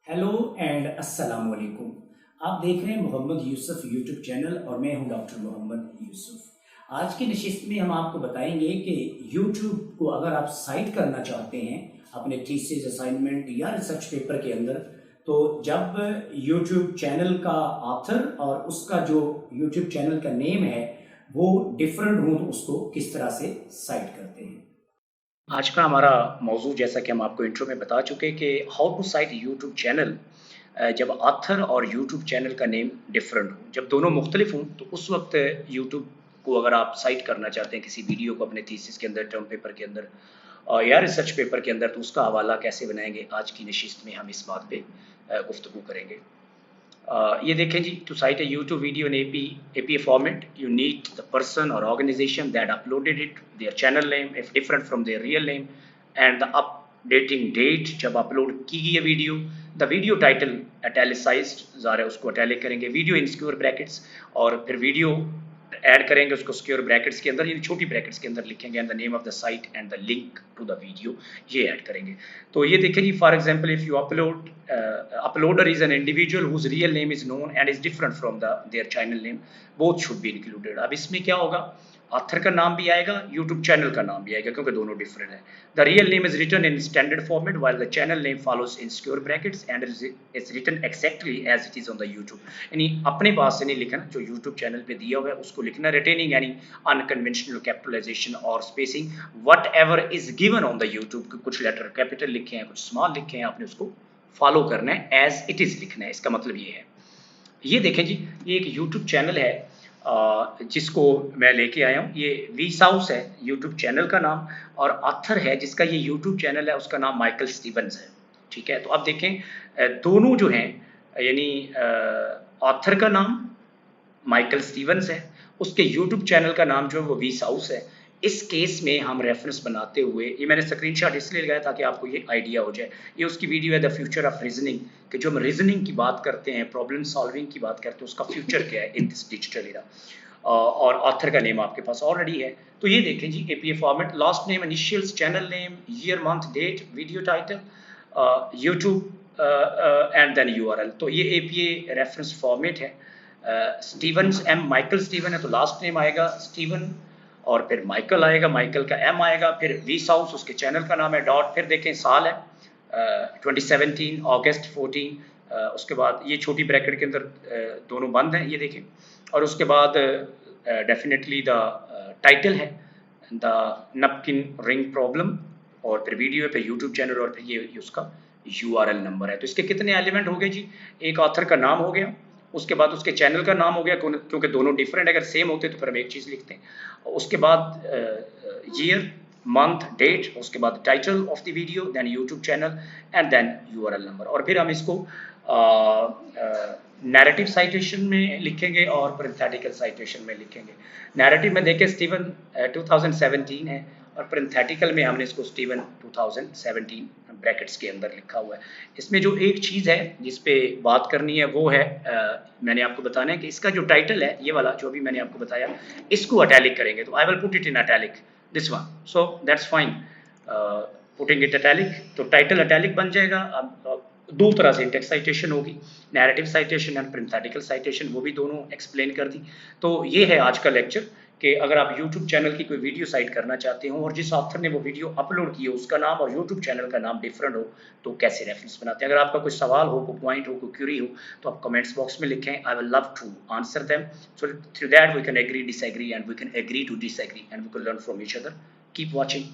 Hello and अस्सलाम वालेकुम। आप देख रहे हैं मोहम्मद यूसुफ यूट्यूब चैनल और मैं हूं डॉक्टर मोहम्मद यूसुफ। आज की नशिस्त में हम आपको बताएंगे कि यूट्यूब को अगर आप साइट करना चाहते हैं अपने थीसिस असाइनमेंट या रिसर्च पेपर के अंदर, तो जब यूट्यूब चैनल का ऑथर और उसका जो यूट्यूब चैनल का नेम है वो डिफरेंट हो तो उसको किस तरह से साइट करते हैं। आज का हमारा मौजू, जैसा कि हम आपको इंट्रो में बता चुके कि how to cite YouTube channel, जब ऑथर और यूट्यूब चैनल का नेम डिफरेंट हो, जब दोनों मुख्तलिफ हों तो उस वक्त यूट्यूब को अगर आप साइट करना चाहते हैं किसी वीडियो को अपने थीसिस के अंदर, टर्म पेपर के अंदर या रिसर्च पेपर के अंदर, तो उसका हवाला कैसे बनाएंगे, आज की नशिस्त में हम इस बात पे गुफ्तगू करेंगे। ये देखें जी, to cite a YouTube video in APA format, you need the person or organization that uploaded it, their channel name if different from their real name, and the updating date जब अपलोड की गई है video, the video title italicised ज़ाहिर है उसको italic करेंगे, video इन square brackets, और फिर वीडियो ऐड करेंगे उसको स्क्वायर ब्रैकेट्स के अंदर, यानी छोटी ब्रैकेट्स के अंदर लिखेंगे, and the name of the site and the link to the video, ये ऐड करेंगे। तो ये देखिए जी, for example if you uploader is an individual whose real name is known and is different from the their channel name, both should be included. अब इसमें क्या होगा, ऑथर का नाम भी आएगा, यूट्यूब चैनल का नाम भी आएगा, क्योंकि दोनों डिफरेंट है। The real name is written in standard format while the channel name follows in square brackets and is written exactly as it is on the YouTube, यानी अपने पास से नहीं लिखना, जो यूट्यूब चैनल पे दिया हुआ है उसको लिखना, रिटेनिंग यानी अनकन्वेंशनल कैपिटलाइजेशन और spacing, what ever is given on the YouTube, कुछ लेटर कैपिटल लिखे हैं, कुछ स्मॉल लिखे हैं, आपने उसको फॉलो करना है, एज इट इज लिखना है। इसका मतलब ये है, ये देखें जी, ये एक यूट्यूब चैनल है जिसको मैं लेके आया हूँ, ये वीस हाउस है यूट्यूब चैनल का नाम, और ऑथर है जिसका ये यूट्यूब चैनल है उसका नाम माइकल स्टीवंस है। ठीक है, तो अब देखें दोनों जो हैं, यानी ऑथर का नाम माइकल स्टीवंस है, उसके यूट्यूब चैनल का नाम जो है वो वीस हाउस है। इस केस में हम रेफरेंस बनाते हुए, ये मैंने स्क्रीनशॉट इसलिए लगाया ताकि आपको ये आइडिया हो जाए, ये उसकी वीडियो है द फ्यूचर ऑफ रीजनिंग, कि जो हम रीजनिंग की बात करते हैं, प्रॉब्लम सॉल्विंग की बात करते हैं, उसका फ्यूचर क्या है इन दिस डिजिटल एरा, और ऑथर का नेम आपके पास ऑलरेडी है। तो ये देखें जी, APA format, last name, initials, channel name, year, month, date, video title, YouTube and then URL। तो ये APA रेफरेंस फॉर्मेट है। स्टीवंस एम, माइकल स्टीवन है तो लास्ट नेम आएगा स्टीवन, और फिर माइकल आएगा, माइकल का M आएगा, फिर वीस हाउस उसके चैनल का नाम है, डॉट, फिर देखें साल है 2017 अगस्त 14, उसके बाद ये छोटी ब्रैकेट के अंदर दोनों बंद हैं, ये देखें, और उसके बाद डेफिनेटली द टाइटल है द नपकिन रिंग प्रॉब्लम, और फिर वीडियो पे यूट्यूब चैनल, और फिर ये उसका URL नंबर है। तो इसके कितने एलिमेंट हो गए जी, एक ऑथर का नाम हो गया, उसके बाद उसके चैनल का नाम हो गया, क्योंकि दोनों डिफरेंट, अगर सेम होते तो फिर हम एक चीज़ लिखते हैं, उसके बाद ईयर, मंथ, डेट, उसके बाद title of the video, then YouTube channel and then URL number, और फिर हम इसको नैरेटिव साइटेशन में लिखेंगे और पैरेंथेटिकल साइटेशन में लिखेंगे। नैरेटिव में देखें स्टीवन 2017 है, और पैरेंथेटिकल में हमने इसको स्टीवन 2017 ब्रैकेट्स के अंदर लिखा हुआ है। इसमें जो एक चीज़ है जिस पे बात करनी है वो है, मैंने आपको बताना है कि इसका जो टाइटल है, ये वाला जो भी मैंने आपको बताया, इसको अटैलिक करेंगे, तो I will put it in italic, this one, so that's fine, putting it italic, तो टाइटल अटैलिक बन जाएगा। अब दो तरह से टेक्स्ट साइटेशन होगी, narrative citation and parenthetical citation, वो भी दोनों एक्सप्लेन कर दी। तो ये है आज का लेक्चर, कि अगर आप YouTube चैनल की कोई वीडियो साइट करना चाहते हो और जिस ऑथर ने वो वीडियो अपलोड की हो उसका नाम और YouTube चैनल का नाम डिफरेंट हो, तो कैसे रेफरेंस बनाते हैं। अगर आपका कोई सवाल हो, कोई पॉइंट हो, कोई क्यूरी हो, तो आप कमेंट्स बॉक्स में लिखें, I will love to answer them, so through that we can agree, disagree, and we can agree to disagree, and we can learn from each other. Keep watching.